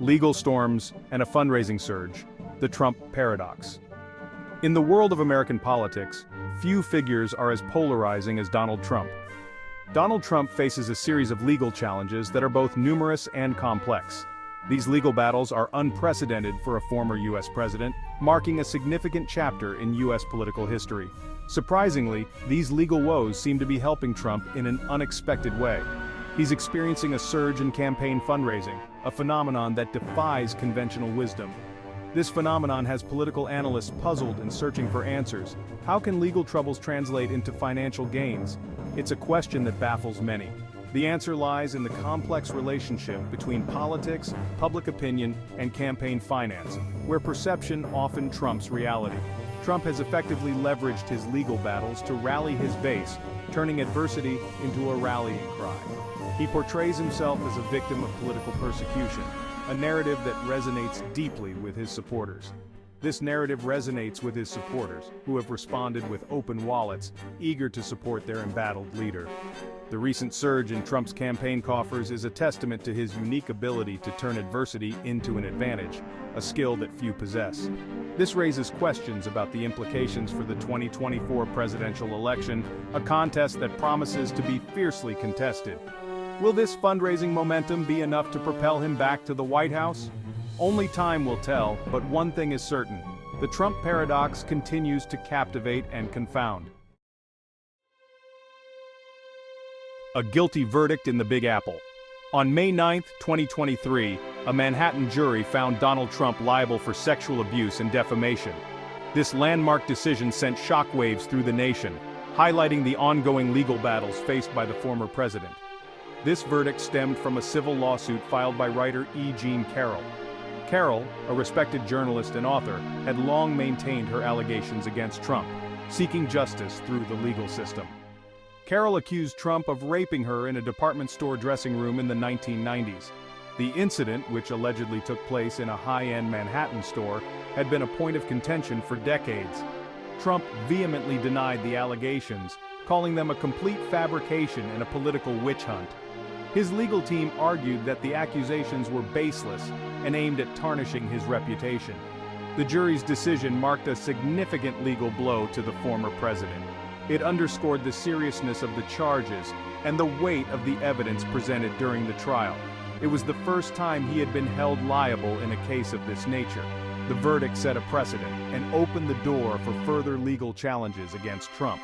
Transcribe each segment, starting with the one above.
legal storms, and a fundraising surge, the Trump paradox. In the world of American politics, few figures are as polarizing as Donald Trump. Donald Trump faces a series of legal challenges that are both numerous and complex. These legal battles are unprecedented for a former U.S. president, marking a significant chapter in U.S. political history. Surprisingly, these legal woes seem to be helping Trump in an unexpected way. He's experiencing a surge in campaign fundraising, a phenomenon that defies conventional wisdom. This phenomenon has political analysts puzzled and searching for answers. How can legal troubles translate into financial gains? It's a question that baffles many. The answer lies in the complex relationship between politics, public opinion, and campaign finance, where perception often trumps reality. Trump has effectively leveraged his legal battles to rally his base, turning adversity into a rallying cry. He portrays himself as a victim of political persecution, a narrative that resonates deeply with his supporters. This narrative resonates with his supporters, who have responded with open wallets, eager to support their embattled leader. The recent surge in Trump's campaign coffers is a testament to his unique ability to turn adversity into an advantage, a skill that few possess. This raises questions about the implications for the 2024 presidential election, a contest that promises to be fiercely contested. Will this fundraising momentum be enough to propel him back to the White House? Only time will tell, but one thing is certain: the Trump paradox continues to captivate and confound. A guilty verdict in the Big Apple. On May 9, 2023, a Manhattan jury found Donald Trump liable for sexual abuse and defamation. This landmark decision sent shockwaves through the nation, highlighting the ongoing legal battles faced by the former president. This verdict stemmed from a civil lawsuit filed by writer E. Jean Carroll. Carroll, a respected journalist and author, had long maintained her allegations against Trump, seeking justice through the legal system. Carroll accused Trump of raping her in a department store dressing room in the 1990s. The incident, which allegedly took place in a high-end Manhattan store, had been a point of contention for decades. Trump vehemently denied the allegations, calling them a complete fabrication and a political witch hunt. His legal team argued that the accusations were baseless and aimed at tarnishing his reputation. The jury's decision marked a significant legal blow to the former president. It underscored the seriousness of the charges and the weight of the evidence presented during the trial. It was the first time he had been held liable in a case of this nature. The verdict set a precedent and opened the door for further legal challenges against Trump.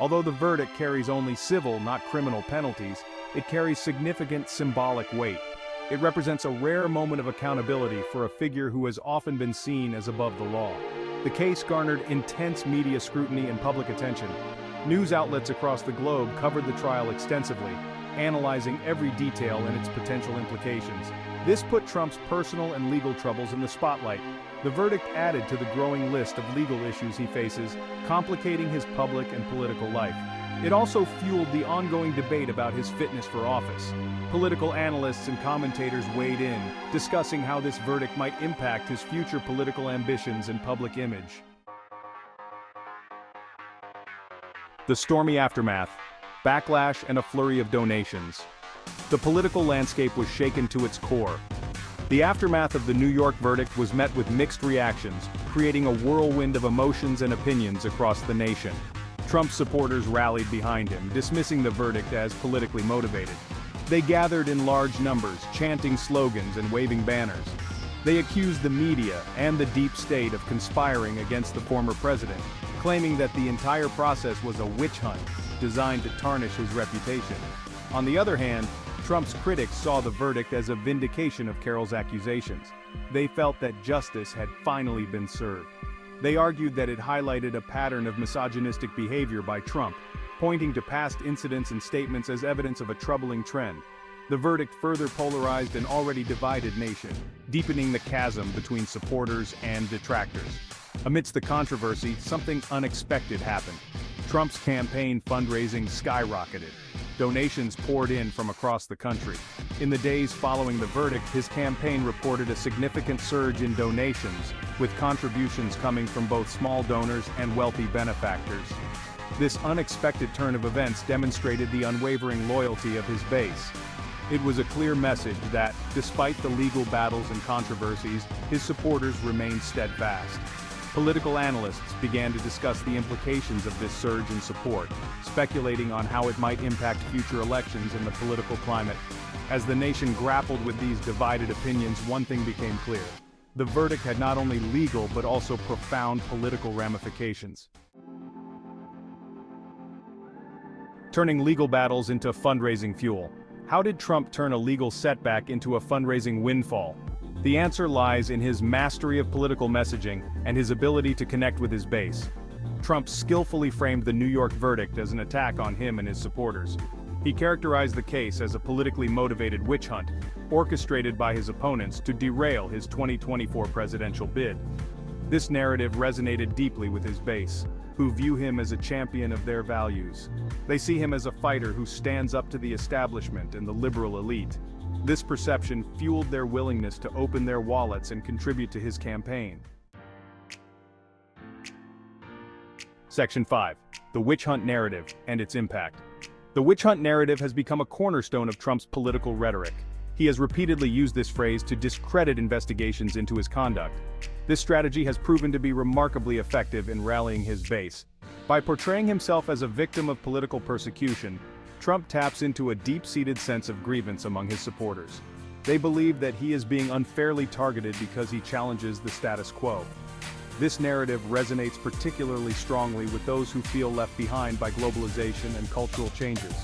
Although the verdict carries only civil, not criminal penalties, it carries significant symbolic weight. It represents a rare moment of accountability for a figure who has often been seen as above the law. The case garnered intense media scrutiny and public attention. News outlets across the globe covered the trial extensively, analyzing every detail and its potential implications. This put Trump's personal and legal troubles in the spotlight. The verdict added to the growing list of legal issues he faces, complicating his public and political life. It also fueled the ongoing debate about his fitness for office. Political analysts and commentators weighed in, discussing how this verdict might impact his future political ambitions and public image. The stormy aftermath, backlash and a flurry of donations. The political landscape was shaken to its core. The aftermath of the New York verdict was met with mixed reactions, creating a whirlwind of emotions and opinions across the nation. Trump supporters rallied behind him, dismissing the verdict as politically motivated. They gathered in large numbers, chanting slogans and waving banners. They accused the media and the deep state of conspiring against the former president, claiming that the entire process was a witch hunt designed to tarnish his reputation. On the other hand, Trump's critics saw the verdict as a vindication of Carroll's accusations. They felt that justice had finally been served. They argued that it highlighted a pattern of misogynistic behavior by Trump, pointing to past incidents and statements as evidence of a troubling trend. The verdict further polarized an already divided nation, deepening the chasm between supporters and detractors. Amidst the controversy, something unexpected happened. Trump's campaign fundraising skyrocketed. Donations poured in from across the country. In the days following the verdict, his campaign reported a significant surge in donations, with contributions coming from both small donors and wealthy benefactors. This unexpected turn of events demonstrated the unwavering loyalty of his base. It was a clear message that, despite the legal battles and controversies, his supporters remained steadfast. Political analysts began to discuss the implications of this surge in support, speculating on how it might impact future elections and the political climate. As the nation grappled with these divided opinions, one thing became clear. The verdict had not only legal but also profound political ramifications. Turning legal battles into fundraising fuel. How did Trump turn a legal setback into a fundraising windfall? The answer lies in his mastery of political messaging and his ability to connect with his base. Trump skillfully framed the New York verdict as an attack on him and his supporters. He characterized the case as a politically motivated witch hunt, orchestrated by his opponents to derail his 2024 presidential bid. This narrative resonated deeply with his base, who view him as a champion of their values. They see him as a fighter who stands up to the establishment and the liberal elite. This perception fueled their willingness to open their wallets and contribute to his campaign. Section 5. The witch hunt narrative and its impact. The witch hunt narrative has become a cornerstone of Trump's political rhetoric. He has repeatedly used this phrase to discredit investigations into his conduct. This strategy has proven to be remarkably effective in rallying his base. By portraying himself as a victim of political persecution, Trump taps into a deep-seated sense of grievance among his supporters. They believe that he is being unfairly targeted because he challenges the status quo. This narrative resonates particularly strongly with those who feel left behind by globalization and cultural changes.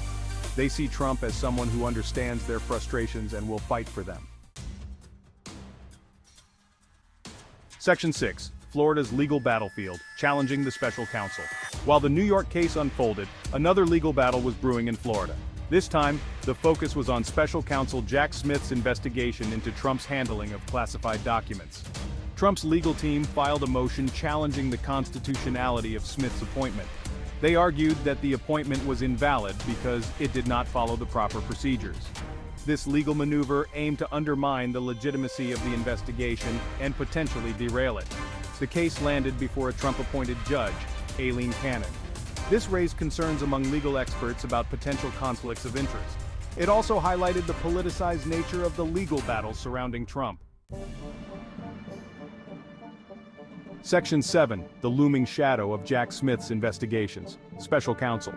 They see Trump as someone who understands their frustrations and will fight for them. Section 6. Florida's legal battlefield, challenging the special counsel. While the New York case unfolded, another legal battle was brewing in Florida. This time, the focus was on special counsel Jack Smith's investigation into Trump's handling of classified documents. Trump's legal team filed a motion challenging the constitutionality of Smith's appointment. They argued that the appointment was invalid because it did not follow the proper procedures. This legal maneuver aimed to undermine the legitimacy of the investigation and potentially derail it. The case landed before a Trump-appointed judge, Aileen Cannon. This raised concerns among legal experts about potential conflicts of interest. It also highlighted the politicized nature of the legal battles surrounding Trump. Section 7. The looming shadow of Jack Smith's investigations. Special counsel.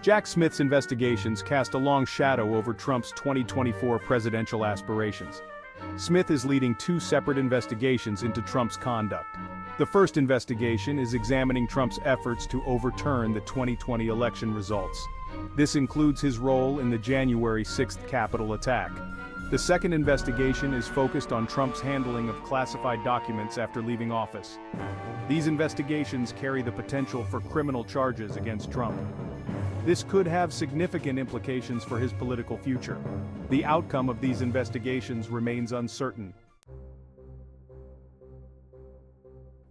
Jack Smith's investigations cast a long shadow over Trump's 2024 presidential aspirations. Smith is leading two separate investigations into Trump's conduct. The first investigation is examining Trump's efforts to overturn the 2020 election results. This includes his role in the January 6th Capitol attack. The second investigation is focused on Trump's handling of classified documents after leaving office. These investigations carry the potential for criminal charges against Trump. This could have significant implications for his political future. The outcome of these investigations remains uncertain.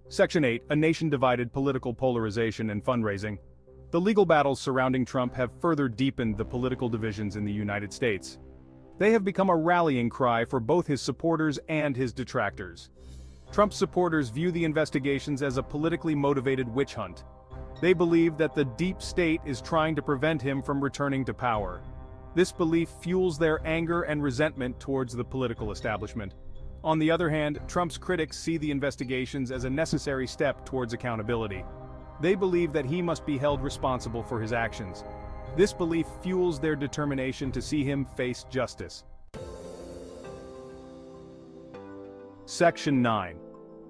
Section 8. A nation-divided political polarization and fundraising. The legal battles surrounding Trump have further deepened the political divisions in the United States. They have become a rallying cry for both his supporters and his detractors. Trump's supporters view the investigations as a politically motivated witch hunt. They believe that the deep state is trying to prevent him from returning to power. This belief fuels their anger and resentment towards the political establishment. On the other hand, Trump's critics see the investigations as a necessary step towards accountability. They believe that he must be held responsible for his actions. This belief fuels their determination to see him face justice. Section 9.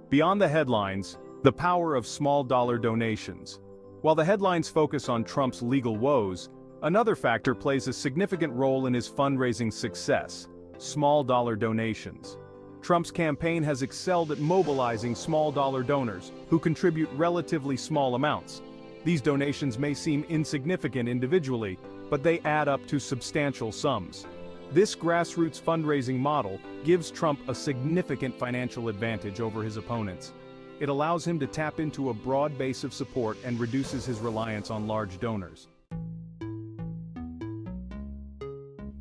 Beyond the headlines, the power of small-dollar donations. While the headlines focus on Trump's legal woes, another factor plays a significant role in his fundraising success: small-dollar donations. Trump's campaign has excelled at mobilizing small-dollar donors who contribute relatively small amounts. These donations may seem insignificant individually, but they add up to substantial sums. This grassroots fundraising model gives Trump a significant financial advantage over his opponents. It allows him to tap into a broad base of support and reduces his reliance on large donors.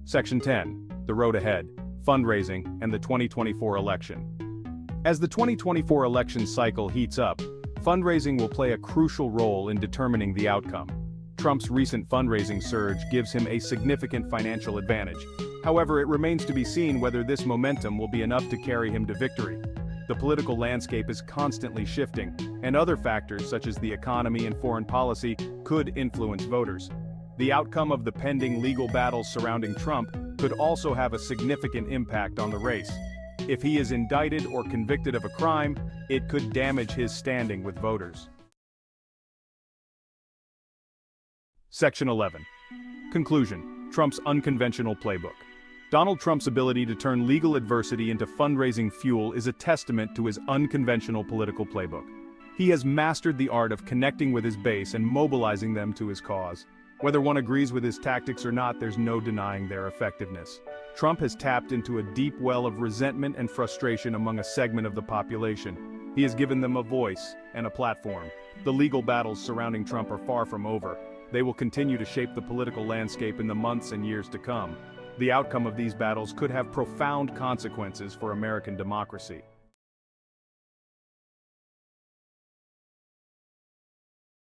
Section 10. The road ahead, fundraising, and the 2024 election. As the 2024 election cycle heats up, fundraising will play a crucial role in determining the outcome. Trump's recent fundraising surge gives him a significant financial advantage. However, it remains to be seen whether this momentum will be enough to carry him to victory. The political landscape is constantly shifting, and other factors such as the economy and foreign policy could influence voters. The outcome of the pending legal battles surrounding Trump could also have a significant impact on the race. If he is indicted or convicted of a crime, it could damage his standing with voters. Section 11. Conclusion: Trump's unconventional playbook. Donald Trump's ability to turn legal adversity into fundraising fuel is a testament to his unconventional political playbook. He has mastered the art of connecting with his base and mobilizing them to his cause. Whether one agrees with his tactics or not, there's no denying their effectiveness. Trump has tapped into a deep well of resentment and frustration among a segment of the population. He has given them a voice and a platform. The legal battles surrounding Trump are far from over. They will continue to shape the political landscape in the months and years to come. The outcome of these battles could have profound consequences for American democracy.